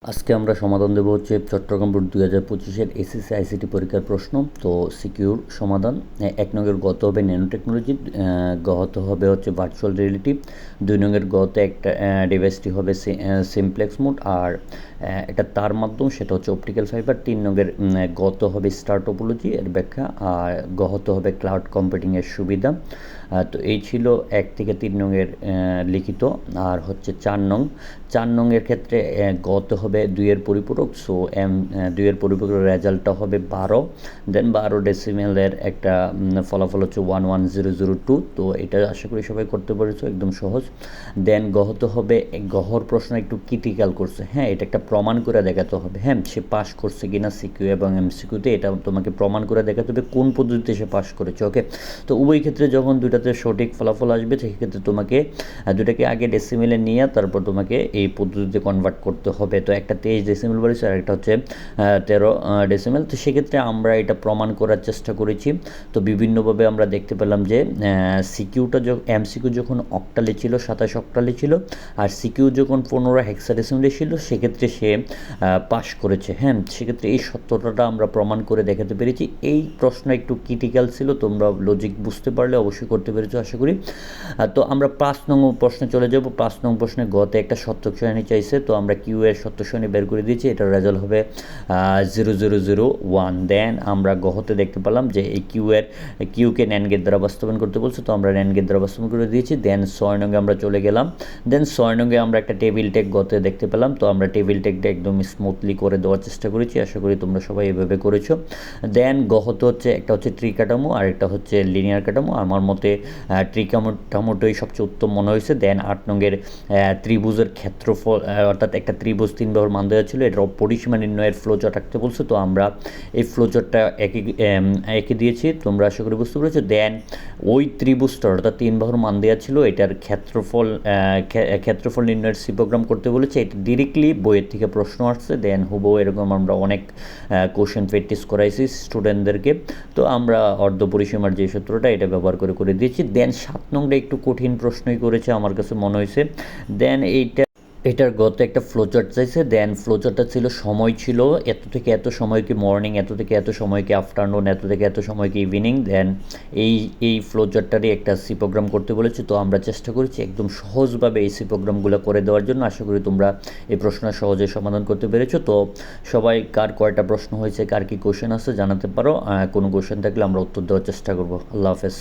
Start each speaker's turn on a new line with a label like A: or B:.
A: আজকে আমরা সমাধান দেবো হচ্ছে চট্টগ্রাম বোর্ড 2025-এর এসএসসি আইসিটি পরীক্ষার প্রশ্ন। তো সিকিউর সমাধান। 1 নংয়ের গত হবে ন্যানো টেকনোলজি, গহতে হবে হচ্ছে ভার্চুয়াল রিয়েলিটি, 2 নংয়ের গতে একটা ডিভাইসটি হবে সিমপ্লেক্স মোড, আর এটা তার মাধ্যম সেটা হচ্ছে অপটিক্যাল ফাইবার। 3 নংয়ের গত হবে স্টার টপোলজি এর ব্যাখ্যা, আর গহত হবে ক্লাউড কম্পিউটিংয়ের সুবিধা। তো এই ছিল 1 থেকে 3 নংয়ের লিখিত। আর হচ্ছে 4 নংয়ের ক্ষেত্রে গত হবে 2-এর পরিপূরক। সো 2-এর পরিপূরকের রেজাল্টটা হবে 12, দেন 12 ডেসিমেলের একটা ফলাফল হচ্ছে 11002। তো এটা আশা করি সবাই করতে পেরেছো, একদম সহজ। দেন গহত হবে, গহর প্রশ্ন একটু ক্রিটিক্যাল করছে, হ্যাঁ এটা একটা প্রমাণ করে দেখাতে হবে, হ্যাঁ সে পাস করছে কিনা সিকিউ এবং এমসিকিউতে, এটা তোমাকে প্রমাণ করে দেখাতে হবে কোন পদ্ধতিতে সে পাস করেছে। ওকে, তো উভয় ক্ষেত্রে যখন দুটাতে সঠিক ফলাফল আসবে সেক্ষেত্রে তোমাকে দুটাকে আগে ডেসিমেলে নিয়ে তারপর তোমাকে এই পদ্ধতিতে কনভার্ট করতে হবে। তো একটা 23 ডেসিমেল বলেছে আর একটা হচ্ছে 13 ডেসিমেল। তো সেক্ষেত্রে আমরা এটা প্রমাণ করার চেষ্টা করেছি। তো বিভিন্নভাবে আমরা দেখতে পেলাম যে সিকিউটা এমসিকিউ যখন অক্টালে ছিল, 27 অক্টালে ছিল, আর সিকিউ যখন 15 হেক্সাডেসিমেলে ছিল, সেক্ষেত্রে সে পাস করেছে। হ্যাঁ, সেক্ষেত্রে এই সত্যতাটা আমরা প্রমাণ করে দেখাতে পেরেছি। এই প্রশ্ন একটু ক্রিটিক্যাল ছিল, তোমরা লজিক বুঝতে পারলে অবশ্যই করতে পেরেছো আশা করি। তো আমরা 5 নং প্রশ্নে চলে যাব। 5 নং প্রশ্নে গতে একটা সত্যক সারণী চাইছে, তো আমরা কিউ এর সত্যক সারণী বের করে দিয়েছি। এটার রেজাল্ট হবে 0001। দেন আমরা গহতে দেখতে পেলাম যে এই কিউকে ন্যান্ড গেট দ্বারা বাস্তবায়ন করতে বলছে, তো আমরা ন্যান্ড গেট দ্বারা বাস্তবায়ন করে দিয়েছি। দেন 6 নঙ্গে আমরা চলে গেলাম। দেন 6 নঙ্গে আমরা একটা টেবিল টেক গতে দেখতে পেলাম, তো আমরা টেবিল টেকটা একদম স্মুথলি করে দেওয়ার চেষ্টা করেছি, আশা করি তোমরা সবাই এভাবে করেছো। দেন গহতে হচ্ছে একটা হচ্ছে ট্রি কাঠামো আর একটা হচ্ছে লিনিয়ার কাঠামো। আমার মতে ট্রি কাঠামোটাই সবচেয়ে উত্তম মনে হয়েছে। দেন 8 নঙ্গের ত্রিভুজের ক্ষেত্রফল, অর্থাৎ একটা ত্রিভুজ 3 বাহুর মান দেওয়া ছিল, এটার পরিসীমা নির্ণয়ের ফ্লোচার্ট আঁকতে বলছে, তো আমরা এই ফ্লোচার্টটা এঁকে দিয়েছি, তোমরা আশা করি বুঝতে পেরেছো। দেন ওই ত্রিভুজটা অর্থাৎ 3 বাহুর মান দেওয়া ছিল, এটার ক্ষেত্রফল নির্ণয়ের সি প্রোগ্রাম করতে বলেছে। এটা ডিরেক্টলি বইয়ের থেকে প্রশ্ন আসছে। দেন হুবহু এরকম আমরা অনেক কোশ্চেন প্র্যাকটিস করাইছি স্টুডেন্টদেরকে, তো আমরা অর্ধ পরিসীমার যে সূত্রটা এটা ব্যবহার করে দিয়েছি। দেন 7 নংটা একটু কঠিন প্রশ্নই করেছে আমার কাছে মনে হয়েছে। দেন এটার গত একটা ফ্লোচার্ট চাইছে। দেন ফ্লোচার্টটা ছিল, সময় ছিল এত থেকে এত সময় কি মর্নিং, এত থেকে এত সময় কি আফটারনুন, এত থেকে এত সময় কি ইভিনিং। দেন এই ফ্লোচার্টটারই একটা সি প্রোগ্রাম করতে বলেছে, তো আমরা চেষ্টা করেছি একদম সহজভাবে এই সি প্রোগ্রামগুলো করে দেওয়ার জন্য। আশা করি তোমরা এই প্রশ্ন সহজে সমাধান করতে পেরেছো। তো সবাই কার কয়টা প্রশ্ন হয়েছে, কার কী কোশ্চেন আছে জানাতে পারো, কোনো কোশ্চেন থাকলে আমরা উত্তর দেওয়ার চেষ্টা করবো। আল্লাহ হাফেজ।